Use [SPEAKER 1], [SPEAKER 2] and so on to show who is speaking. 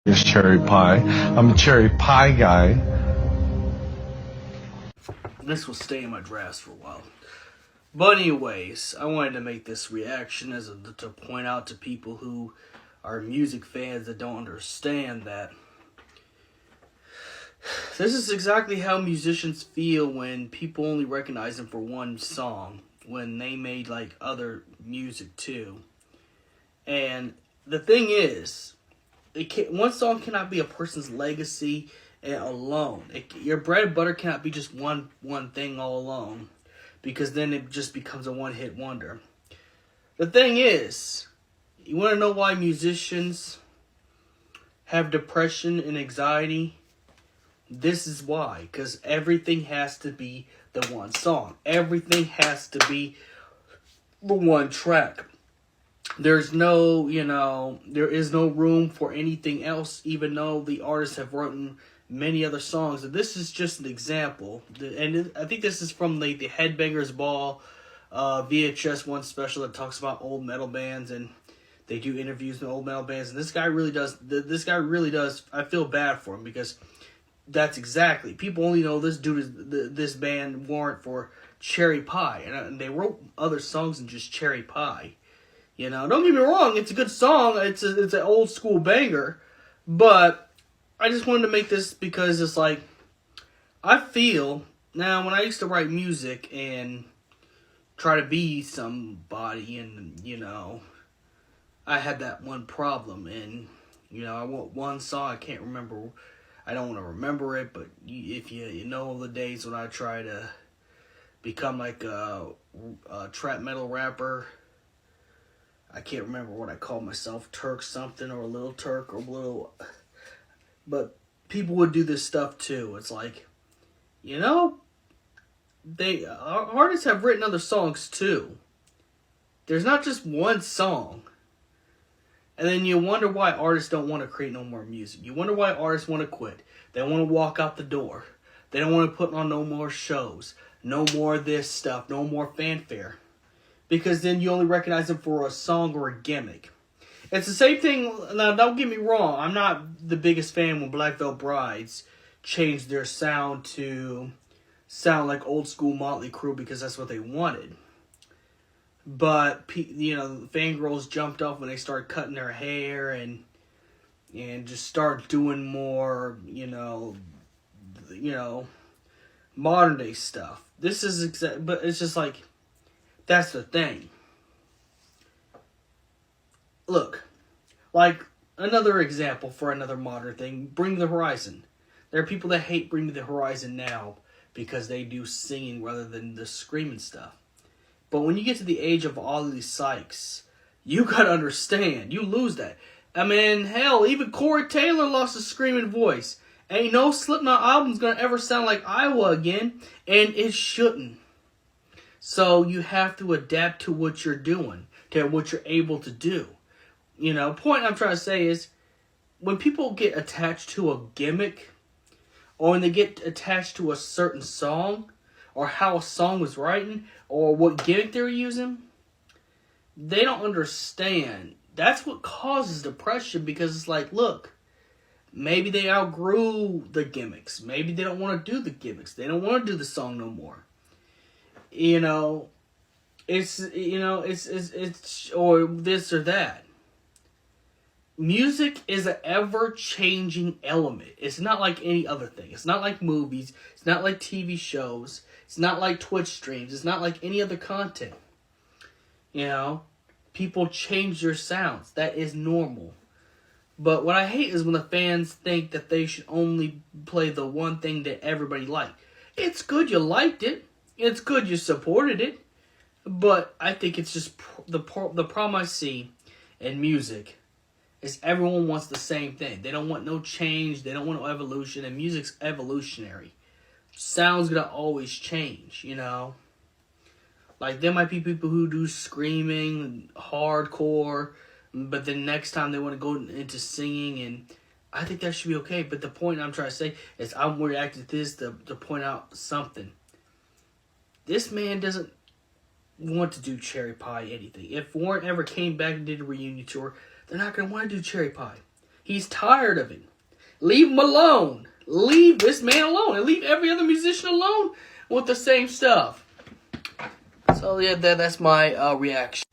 [SPEAKER 1] is cherry pie. I'm a cherry pie guy.
[SPEAKER 2] This will stay in my drafts for a while. But anyways, I wanted to make this reaction to point out to people who are music fans that don't understand that this is exactly how musicians feel when people only recognize them for one song when they made like other music too. And the thing is, one song cannot be a person's legacy alone. Your bread and butter cannot be just one thing all alone, because then it just becomes a one-hit wonder. The thing is, you want to know why musicians have depression and anxiety? This is why. Because everything has to be the one song. Everything has to be the one track. There is no room for anything else, even though the artists have written many other songs. And this is just an example. And I think this is from the Headbangers Ball VHS One special that talks about old metal bands, and they do interviews with old metal bands. And this guy really does. I feel bad for him, because that's exactly. People only know this this band Warrant for Cherry Pie, and they wrote other songs than just Cherry Pie. Don't get me wrong, it's a good song, it's an old school banger, but I just wanted to make this because it's like, I feel, now when I used to write music and try to be somebody, and, I had that one problem, and, I want one song, I can't remember, I don't want to remember it, but if you know the days when I try to become like a trap metal rapper, I can't remember what I called myself, Turk something, or Little Turk, or Little... But people would do this stuff too. It's like, artists have written other songs too. There's not just one song. And then you wonder why artists don't want to create no more music. You wonder why artists want to quit. They want to walk out the door. They don't want to put on no more shows. No more of this stuff. No more fanfare. Because then you only recognize them for a song or a gimmick. It's the same thing. Now, don't get me wrong. I'm not the biggest fan when Black Veil Brides changed their sound to sound like old school Motley Crue, because that's what they wanted. But, fangirls jumped off when they started cutting their hair and just start doing more, modern day stuff. This is but it's just like, that's the thing. Look, like another example for another modern thing, Bring Me the Horizon. There are people that hate Bring Me the Horizon now because they do singing rather than the screaming stuff. But when you get to the age of Ollie Sykes, you gotta understand, you lose that. I mean, hell, even Corey Taylor lost a screaming voice. Ain't no Slipknot album's gonna ever sound like Iowa again, and it shouldn't. So you have to adapt to what you're doing, to what you're able to do. Point I'm trying to say is, when people get attached to a gimmick, or when they get attached to a certain song, or how a song was written, or what gimmick they're using, they don't understand. That's what causes depression, because it's like, look, maybe they outgrew the gimmicks. Maybe they don't want to do the gimmicks. They don't want to do the song no more. It's or this or that. Music is an ever-changing element. It's not like any other thing. It's not like movies. It's not like TV shows. It's not like Twitch streams. It's not like any other content. People change their sounds. That is normal. But what I hate is when the fans think that they should only play the one thing that everybody liked. It's good you liked it. It's good you supported it. But I think it's just the problem I see in music is everyone wants the same thing. They don't want no change. They don't want no evolution. And music's evolutionary. Sound's gonna always change, Like, there might be people who do screaming, hardcore, but then next time they want to go into singing, and I think that should be okay. But the point I'm trying to say is, I'm reacting to this to point out something. This man doesn't want to do Cherry Pie anything. If Warren ever came back and did a reunion tour, they're not going to want to do Cherry Pie. He's tired of it. Leave him alone. Leave this man alone. And leave every other musician alone with the same stuff. So, yeah, that's my reaction.